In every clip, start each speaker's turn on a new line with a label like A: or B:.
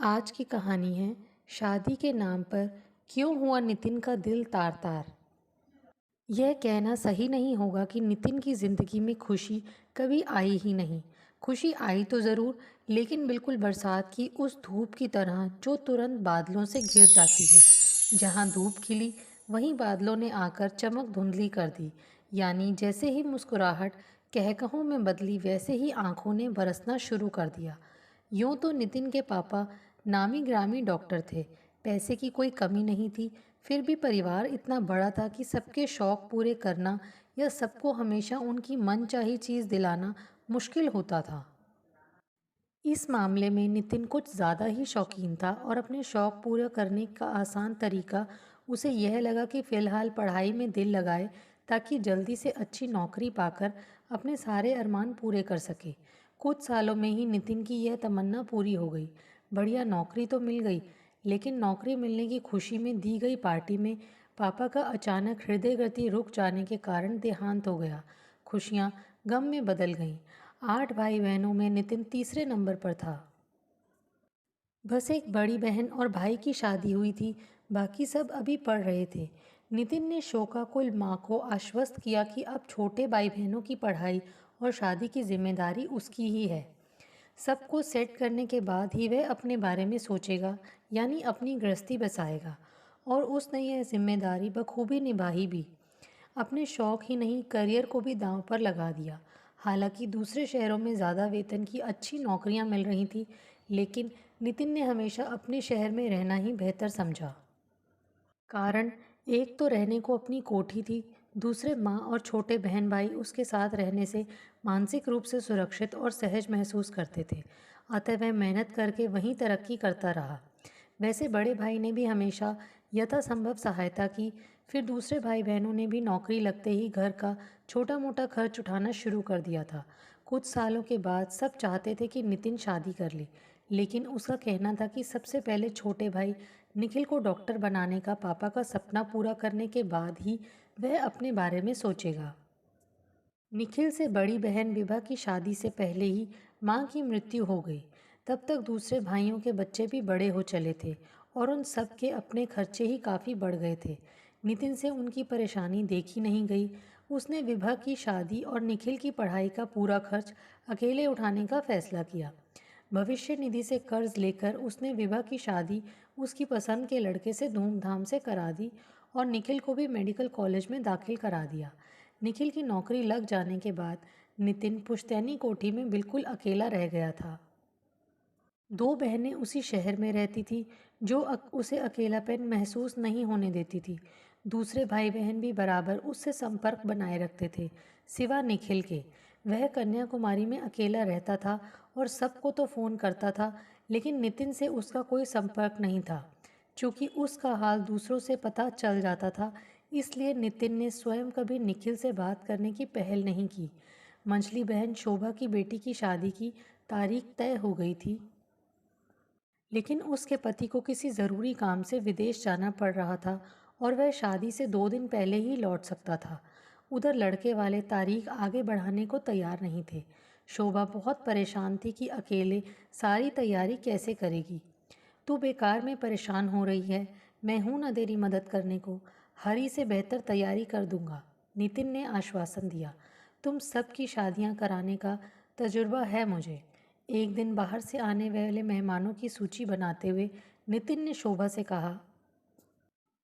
A: आज की कहानी है शादी के नाम पर क्यों हुआ नितिन का दिल तार तार। यह कहना सही नहीं होगा कि नितिन की ज़िंदगी में खुशी कभी आई ही नहीं। खुशी आई तो ज़रूर, लेकिन बिल्कुल बरसात की उस धूप की तरह जो तुरंत बादलों से घिर जाती है। जहाँ धूप खिली वहीं बादलों ने आकर चमक धुंधली कर दी। यानी जैसे ही मुस्कुराहट कहकहों में बदली वैसे ही आंखों ने बरसना शुरू कर दिया। यूं तो नितिन के पापा नामी ग्रामी डॉक्टर थे, पैसे की कोई कमी नहीं थी। फिर भी परिवार इतना बड़ा था कि सबके शौक पूरे करना या सबको हमेशा उनकी मनचाही चीज़ दिलाना मुश्किल होता था। इस मामले में नितिन कुछ ज़्यादा ही शौकीन था और अपने शौक पूरे करने का आसान तरीका उसे यह लगा कि फ़िलहाल पढ़ाई में दिल लगाए, ताकि जल्दी से अच्छी नौकरी पाकर अपने सारे अरमान पूरे कर सके। कुछ सालों में ही नितिन की यह तमन्ना पूरी हो गई। बढ़िया नौकरी तो मिल गई, लेकिन नौकरी मिलने की खुशी में दी गई पार्टी में पापा का अचानक हृदय गति रुक जाने के कारण देहांत हो गया। खुशियाँ गम में बदल गईं। 8 भाई बहनों में नितिन तीसरे नंबर पर था। बस एक बड़ी बहन और भाई की शादी हुई थी, बाकी सब अभी पढ़ रहे थे। नितिन ने शोकाकुल माँ को आश्वस्त किया कि अब छोटे भाई बहनों की पढ़ाई और शादी की जिम्मेदारी उसकी ही है। सबको सेट करने के बाद ही वह अपने बारे में सोचेगा, यानी अपनी गृहस्थी बसाएगा। और उसने यह जिम्मेदारी बखूबी निभाई भी। अपने शौक ही नहीं, करियर को भी दांव पर लगा दिया। हालांकि दूसरे शहरों में ज़्यादा वेतन की अच्छी नौकरियां मिल रही थी, लेकिन नितिन ने हमेशा अपने शहर में रहना ही बेहतर समझा। कारण एक तो रहने को अपनी कोठी थी, दूसरे माँ और छोटे बहन भाई उसके साथ रहने से मानसिक रूप से सुरक्षित और सहज महसूस करते थे। अतः वह मेहनत करके वहीं तरक्की करता रहा। वैसे बड़े भाई ने भी हमेशा यथासंभव सहायता की। फिर दूसरे भाई बहनों ने भी नौकरी लगते ही घर का छोटा मोटा खर्च उठाना शुरू कर दिया था। कुछ सालों के बाद सब चाहते थे कि नितिन शादी कर ले, लेकिन उसका कहना था कि सबसे पहले छोटे भाई निखिल को डॉक्टर बनाने का पापा का सपना पूरा करने के बाद ही वह अपने बारे में सोचेगा। निखिल से बड़ी बहन विभा की शादी से पहले ही माँ की मृत्यु हो गई। तब तक दूसरे भाइयों के बच्चे भी बड़े हो चले थे और उन सब के अपने खर्चे ही काफ़ी बढ़ गए थे। नितिन से उनकी परेशानी देखी नहीं गई। उसने विभा की शादी और निखिल की पढ़ाई का पूरा खर्च अकेले उठाने का फैसला किया। भविष्य निधि से कर्ज लेकर उसने विभा की शादी उसकी पसंद के लड़के से धूमधाम से करा दी और निखिल को भी मेडिकल कॉलेज में दाखिल करा दिया। निखिल की नौकरी लग जाने के बाद नितिन पुश्तैनी कोठी में बिल्कुल अकेला रह गया था। दो बहनें उसी शहर में रहती थी, जो उसे अकेलापन महसूस नहीं होने देती थी। दूसरे भाई बहन भी बराबर उससे संपर्क बनाए रखते थे, सिवा निखिल के। वह कन्याकुमारी में अकेला रहता था और सबको तो फ़ोन करता था, लेकिन नितिन से उसका कोई संपर्क नहीं था। चूँकि उसका हाल दूसरों से पता चल जाता था, इसलिए नितिन ने स्वयं कभी निखिल से बात करने की पहल नहीं की। मंझली बहन शोभा की बेटी की शादी की तारीख तय हो गई थी, लेकिन उसके पति को किसी ज़रूरी काम से विदेश जाना पड़ रहा था और वह शादी से 2 दिन पहले ही लौट सकता था। उधर लड़के वाले तारीख आगे बढ़ाने को तैयार नहीं थे। शोभा बहुत परेशान थी कि अकेले सारी तैयारी कैसे करेगी। तू बेकार में परेशान हो रही है, मैं हूं ना तेरी मदद करने को। हरी से बेहतर तैयारी कर दूंगा, नितिन ने आश्वासन दिया। तुम सबकी शादियां कराने का तजुर्बा है मुझे। एक दिन बाहर से आने वाले मेहमानों की सूची बनाते हुए नितिन ने शोभा से कहा,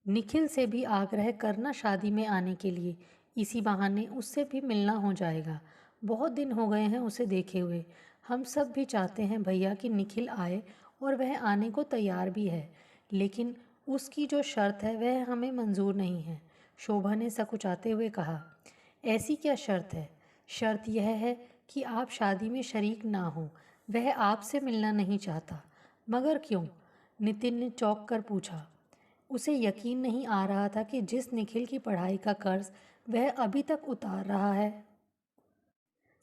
A: निखिल से भी आग्रह करना शादी में आने के लिए। इसी बहाने उससे भी मिलना हो जाएगा। बहुत दिन हो गए हैं उसे देखे हुए। हम सब भी चाहते हैं भैया कि निखिल आए, और वह आने को तैयार भी है, लेकिन उसकी जो शर्त है वह हमें मंजूर नहीं है, शोभा ने सकुचाते हुए कहा। ऐसी क्या शर्त है? शर्त यह है कि आप शादी में शरीक ना हों। वह आपसे मिलना नहीं चाहता। मगर क्यों? नितिन ने चौंक कर पूछा। उसे यकीन नहीं आ रहा था कि जिस निखिल की पढ़ाई का कर्ज वह अभी तक उतार रहा है,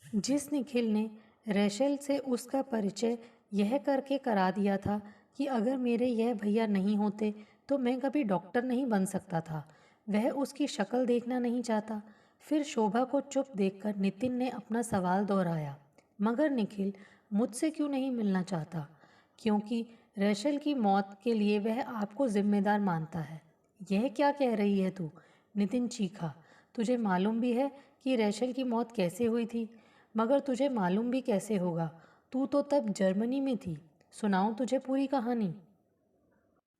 A: जिस निखिल ने रेशल से उसका परिचय यह करके करा दिया था कि अगर मेरे यह भैया नहीं होते तो मैं कभी डॉक्टर नहीं बन सकता था, वह उसकी शक्ल देखना नहीं चाहता। फिर शोभा को चुप देखकर नितिन ने अपना सवाल दोहराया, मगर निखिल मुझसे क्यों नहीं मिलना चाहता? क्योंकि रैचल की मौत के लिए वह आपको जिम्मेदार मानता है। यह क्या कह रही है तू? नितिन चीखा। तुझे मालूम भी है कि रैचल की मौत कैसे हुई थी? मगर तुझे मालूम भी कैसे होगा? तू तो तब जर्मनी में थी। सुनाऊं तुझे पूरी कहानी?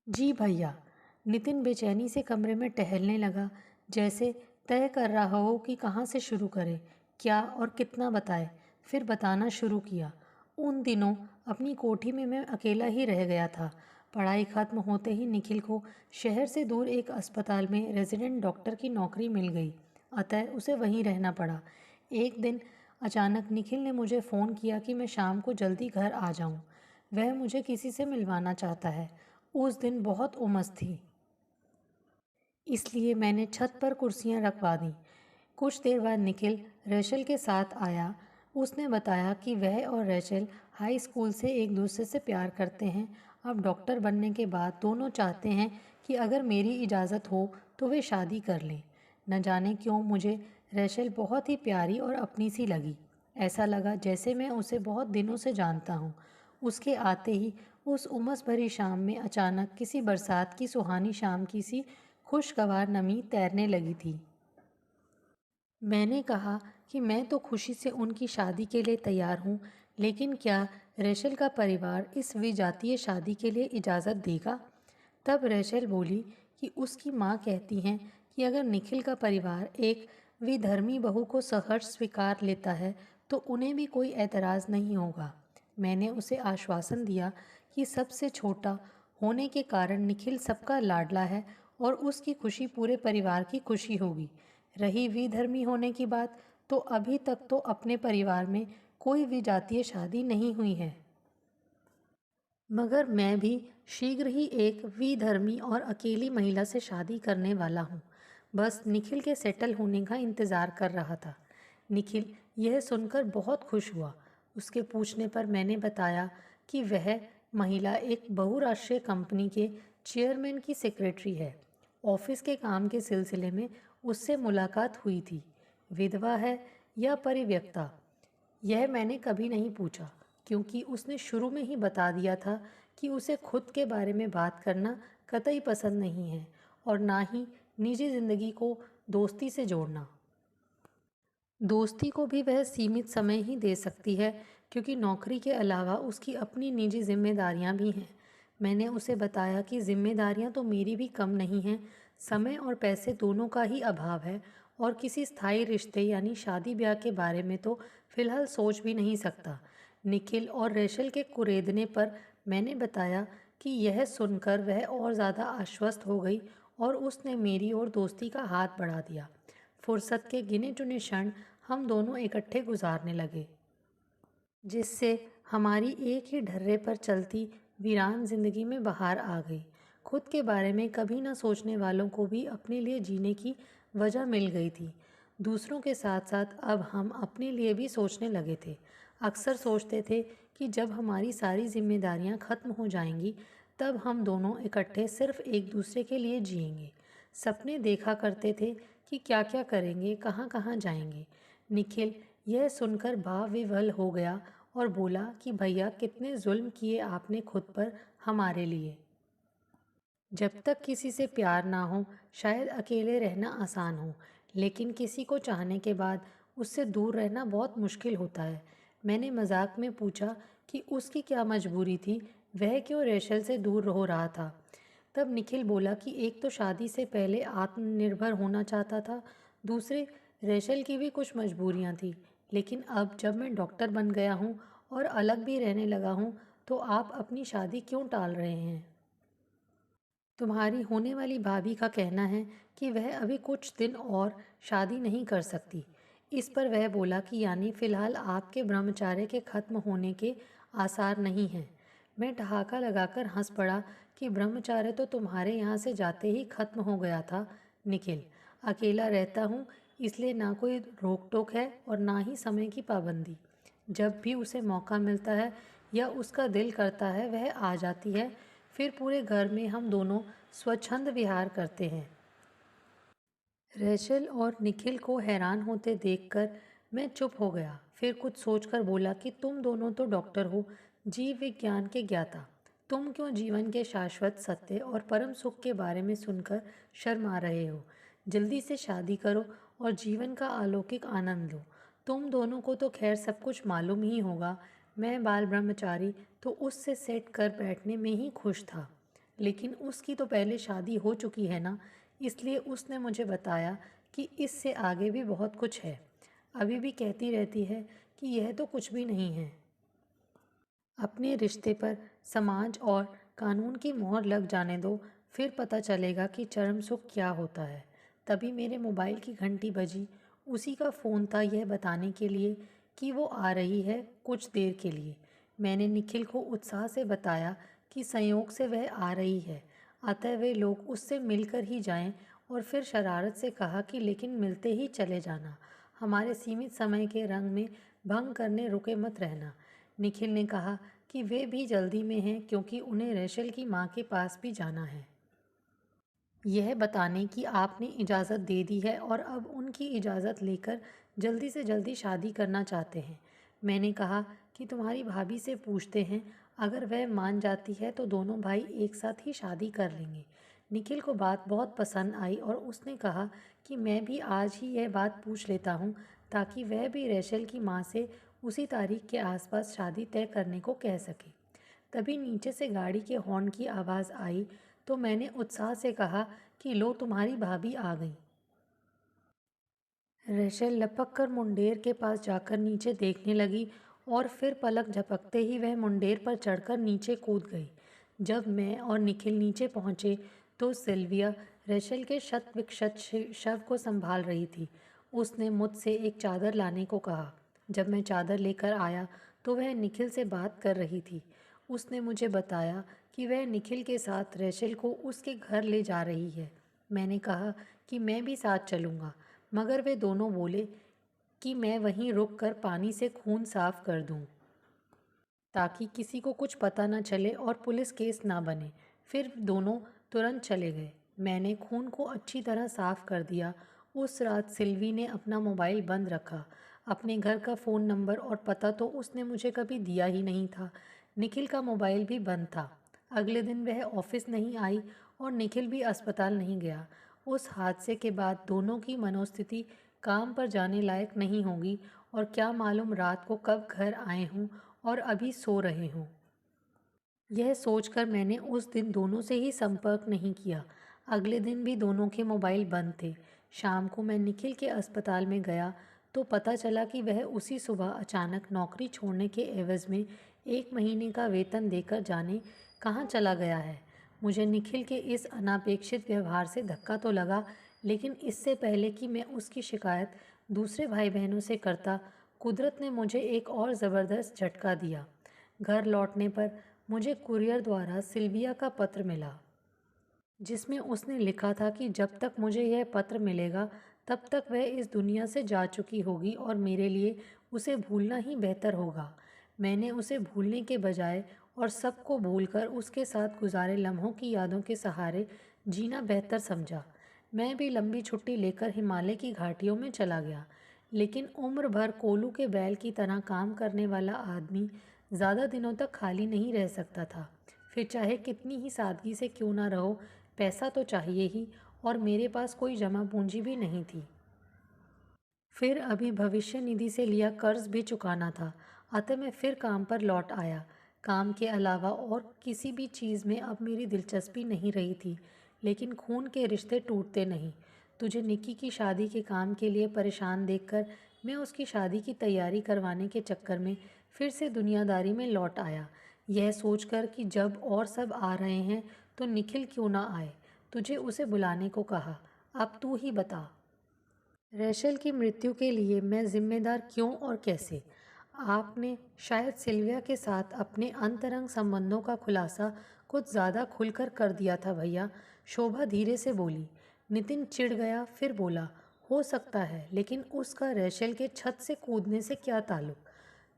A: जी भैया। नितिन बेचैनी से कमरे में टहलने लगा, जैसे तय कर रहा हो कि कहाँ से शुरू करे, क्या और कितना बताए। फिर बताना शुरू किया। उन दिनों अपनी कोठी में मैं अकेला ही रह गया था। पढ़ाई खत्म होते ही निखिल को शहर से दूर एक अस्पताल में रेजिडेंट डॉक्टर की नौकरी मिल गई, अतः उसे वहीं रहना पड़ा। एक दिन अचानक निखिल ने मुझे फ़ोन किया कि मैं शाम को जल्दी घर आ जाऊं। वह मुझे किसी से मिलवाना चाहता है। उस दिन बहुत उमस थी, इसलिए मैंने छत पर कुर्सियां रखवा दी। कुछ देर बाद निखिल रैचल के साथ आया। उसने बताया कि वह और रैचल हाई स्कूल से एक दूसरे से प्यार करते हैं। अब डॉक्टर बनने के बाद दोनों चाहते हैं कि अगर मेरी इजाज़त हो तो वे शादी कर लें। न जाने क्यों मुझे रैचल बहुत ही प्यारी और अपनी सी लगी। ऐसा लगा जैसे मैं उसे बहुत दिनों से जानता हूँ। उसके आते ही उस उमस भरी शाम में अचानक किसी बरसात की सुहानी शाम की सी खुशगवार नमी तैरने लगी थी। मैंने कहा कि मैं तो खुशी से उनकी शादी के लिए तैयार हूँ, लेकिन क्या रैचल का परिवार इस विजातीय शादी के लिए इजाज़त देगा? तब रैचल बोली कि उसकी माँ कहती हैं कि अगर निखिल का परिवार एक विधर्मी बहू को सहर्ष स्वीकार लेता है तो उन्हें भी कोई एतराज़ नहीं होगा। मैंने उसे आश्वासन दिया कि सबसे छोटा होने के कारण निखिल सबका लाडला है और उसकी खुशी पूरे परिवार की खुशी होगी। रही विधर्मी होने की बात, तो अभी तक तो अपने परिवार में कोई विजातीय शादी नहीं हुई है, मगर मैं भी शीघ्र ही एक विधर्मी और अकेली महिला से शादी करने वाला हूँ। बस निखिल के सेटल होने का इंतज़ार कर रहा था। निखिल यह सुनकर बहुत खुश हुआ। उसके पूछने पर मैंने बताया कि वह महिला एक बहुराष्ट्रीय कंपनी के चेयरमैन की सेक्रेटरी है। ऑफिस के काम के सिलसिले में उससे मुलाकात हुई थी। विधवा है या परित्यक्ता, यह मैंने कभी नहीं पूछा, क्योंकि उसने शुरू में ही बता दिया था कि उसे खुद के बारे में बात करना कतई पसंद नहीं है और ना ही निजी ज़िंदगी को दोस्ती से जोड़ना। दोस्ती को भी वह सीमित समय ही दे सकती है, क्योंकि नौकरी के अलावा उसकी अपनी निजी जिम्मेदारियां भी हैं। मैंने उसे बताया कि जिम्मेदारियां तो मेरी भी कम नहीं हैं, समय और पैसे दोनों का ही अभाव है और किसी स्थायी रिश्ते यानी शादी ब्याह के बारे में तो फिलहाल सोच भी नहीं सकता। निखिल और रैचल के कुरेदने पर मैंने बताया कि यह सुनकर वह और ज़्यादा आश्वस्त हो गई और उसने मेरी और दोस्ती का हाथ बढ़ा दिया। फुर्सत के गिने चुने क्षण हम दोनों इकट्ठे गुजारने लगे, जिससे हमारी एक ही ढर्रे पर चलती वीरान जिंदगी में बहार आ गई। खुद के बारे में कभी न सोचने वालों को भी अपने लिए जीने की वजह मिल गई थी। दूसरों के साथ साथ अब हम अपने लिए भी सोचने लगे थे। अक्सर सोचते थे कि जब हमारी सारी जिम्मेदारियां खत्म हो जाएंगी, तब हम दोनों इकट्ठे सिर्फ एक दूसरे के लिए जिएंगे। सपने देखा करते थे कि क्या क्या करेंगे, कहाँ कहाँ जाएंगे। निखिल यह सुनकर भाव-विह्वल हो गया और बोला कि भैया, कितने जुल्म किए आपने खुद पर हमारे लिए। जब तक किसी से प्यार ना हो, शायद अकेले रहना आसान हो, लेकिन किसी को चाहने के बाद उससे दूर रहना बहुत मुश्किल होता है। मैंने मजाक में पूछा कि उसकी क्या मजबूरी थी, वह क्यों रैचल से दूर हो रहा था। तब निखिल बोला कि एक तो शादी से पहले आत्मनिर्भर होना चाहता था, दूसरे रैचल की भी कुछ मजबूरियां थी। लेकिन अब जब मैं डॉक्टर बन गया हूँ और अलग भी रहने लगा हूँ, तो आप अपनी शादी क्यों टाल रहे हैं? तुम्हारी होने वाली भाभी का कहना है कि वह अभी कुछ दिन और शादी नहीं कर सकती। इस पर वह बोला कि यानी फिलहाल आपके ब्रह्मचार्य के खत्म होने के आसार नहीं हैं। मैं ठहाका लगाकर हंस पड़ा कि ब्रह्मचार्य तो तुम्हारे यहाँ से जाते ही खत्म हो गया था निखिल। अकेला रहता हूँ, इसलिए ना कोई रोक टोक है और ना ही समय की पाबंदी। जब भी उसे मौका मिलता है या उसका दिल करता है, वह आ जाती है। फिर पूरे घर में हम दोनों स्वच्छंद विहार करते हैं। रैचल और निखिल को हैरान होते देखकर मैं चुप हो गया। फिर कुछ सोचकर बोला कि तुम दोनों तो डॉक्टर हो, जीव विज्ञान के ज्ञाता, तुम क्यों जीवन के शाश्वत सत्य और परम सुख के बारे में सुनकर शर्मा रहे हो? जल्दी से शादी करो और जीवन का अलौकिक आनंद लो। तुम दोनों को तो खैर सब कुछ मालूम ही होगा। मैं बाल ब्रह्मचारी तो उससे सेट कर बैठने में ही खुश था, लेकिन उसकी तो पहले शादी हो चुकी है ना, इसलिए उसने मुझे बताया कि इससे आगे भी बहुत कुछ है। अभी भी कहती रहती है कि यह तो कुछ भी नहीं है। अपने रिश्ते पर समाज और कानून की मोहर लग जाने दो, फिर पता चलेगा कि चरम सुख क्या होता है। तभी मेरे मोबाइल की घंटी बजी। उसी का फ़ोन था, यह बताने के लिए कि वो आ रही है कुछ देर के लिए। मैंने निखिल को उत्साह से बताया कि संयोग से वह आ रही है, अतः वे लोग उससे मिलकर ही जाएं, और फिर शरारत से कहा कि लेकिन मिलते ही चले जाना, हमारे सीमित समय के रंग में भंग करने रुके मत रहना। निखिल ने कहा कि वे भी जल्दी में हैं क्योंकि उन्हें रेशल की माँ के पास भी जाना है। यह बताने कि आपने इजाज़त दे दी है और अब उनकी इजाज़त लेकर जल्दी से जल्दी शादी करना चाहते हैं। मैंने कहा कि तुम्हारी भाभी से पूछते हैं, अगर वह मान जाती है तो दोनों भाई एक साथ ही शादी कर लेंगे। निखिल को बात बहुत पसंद आई और उसने कहा कि मैं भी आज ही यह बात पूछ लेता हूँ, ताकि वह भी रेशल की माँ से उसी तारीख के आसपास शादी तय करने को कह सके। तभी नीचे से गाड़ी के हॉर्न की आवाज़ आई, तो मैंने उत्साह से कहा कि लो, तुम्हारी भाभी आ गई। रेशल लपक कर मुंडेर के पास जाकर नीचे देखने लगी और फिर पलक झपकते ही वह मुंडेर पर चढ़कर नीचे कूद गई। जब मैं और निखिल नीचे पहुंचे तो सिल्विया रेशल के शत विक्षत शव को संभाल रही थी। उसने मुझसे एक चादर लाने को कहा। जब मैं चादर लेकर आया तो वह निखिल से बात कर रही थी। उसने मुझे बताया कि वह निखिल के साथ रेशल को उसके घर ले जा रही है। मैंने कहा कि मैं भी साथ चलूँगा, मगर वे दोनों बोले कि मैं वहीं रुक कर पानी से खून साफ कर दूं, ताकि किसी को कुछ पता न चले और पुलिस केस ना बने। फिर दोनों तुरंत चले गए। मैंने खून को अच्छी तरह साफ कर दिया। उस रात सिल्वी ने अपना मोबाइल बंद रखा। अपने घर का फ़ोन नंबर और पता तो उसने मुझे कभी दिया ही नहीं था। निखिल का मोबाइल भी बंद था। अगले दिन वह ऑफिस नहीं आई और निखिल भी अस्पताल नहीं गया। उस हादसे के बाद दोनों की मनोस्थिति काम पर जाने लायक नहीं होगी, और क्या मालूम रात को कब घर आए हों और अभी सो रहे हों। यह सोचकर मैंने उस दिन दोनों से ही संपर्क नहीं किया। अगले दिन भी दोनों के मोबाइल बंद थे। शाम को मैं निखिल के अस्पताल में गया तो पता चला कि वह उसी सुबह अचानक नौकरी छोड़ने के एवज़ में 1 महीने का वेतन देकर जाने कहाँ चला गया है। मुझे निखिल के इस अनापेक्षित व्यवहार से धक्का तो लगा, लेकिन इससे पहले कि मैं उसकी शिकायत दूसरे भाई बहनों से करता, कुदरत ने मुझे एक और ज़बरदस्त झटका दिया। घर लौटने पर मुझे कुरियर द्वारा सिल्विया का पत्र मिला, जिसमें उसने लिखा था कि जब तक मुझे यह पत्र मिलेगा तब तक वह इस दुनिया से जा चुकी होगी और मेरे लिए उसे भूलना ही बेहतर होगा। मैंने उसे भूलने के बजाय और सबको भूलकर उसके साथ गुजारे लम्हों की यादों के सहारे जीना बेहतर समझा। मैं भी लंबी छुट्टी लेकर हिमालय की घाटियों में चला गया, लेकिन उम्र भर कोलू के बैल की तरह काम करने वाला आदमी ज़्यादा दिनों तक खाली नहीं रह सकता था। फिर चाहे कितनी ही सादगी से क्यों ना रहो, पैसा तो चाहिए ही, और मेरे पास कोई जमा पूंजी भी नहीं थी। फिर अभी भविष्य निधि से लिया कर्ज भी चुकाना था, अतः मैं फिर काम पर लौट आया। काम के अलावा और किसी भी चीज़ में अब मेरी दिलचस्पी नहीं रही थी, लेकिन खून के रिश्ते टूटते नहीं। तुझे निक्की की शादी के काम के लिए परेशान देखकर मैं उसकी शादी की तैयारी करवाने के चक्कर में फिर से दुनियादारी में लौट आया, यह सोचकर कि जब और सब आ रहे हैं तो निखिल क्यों ना आए। तुझे उसे बुलाने को कहा। अब तू ही बता, रेशल की मृत्यु के लिए मैं जिम्मेदार क्यों और कैसे? आपने शायद सिल्विया के साथ अपने अंतरंग संबंधों का खुलासा कुछ ज़्यादा खुलकर कर दिया था भैया, शोभा धीरे से बोली। नितिन चिढ़ गया, फिर बोला, हो सकता है, लेकिन उसका रेशल के छत से कूदने से क्या ताल्लुक?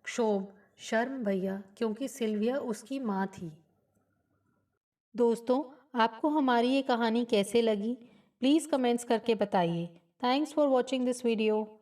A: क्षोभ, शर्म भैया, क्योंकि सिल्विया उसकी माँ थी। दोस्तों, आपको हमारी ये कहानी कैसे लगी? प्लीज़ कमेंट्स करके बताइए। Thanks for watching this video.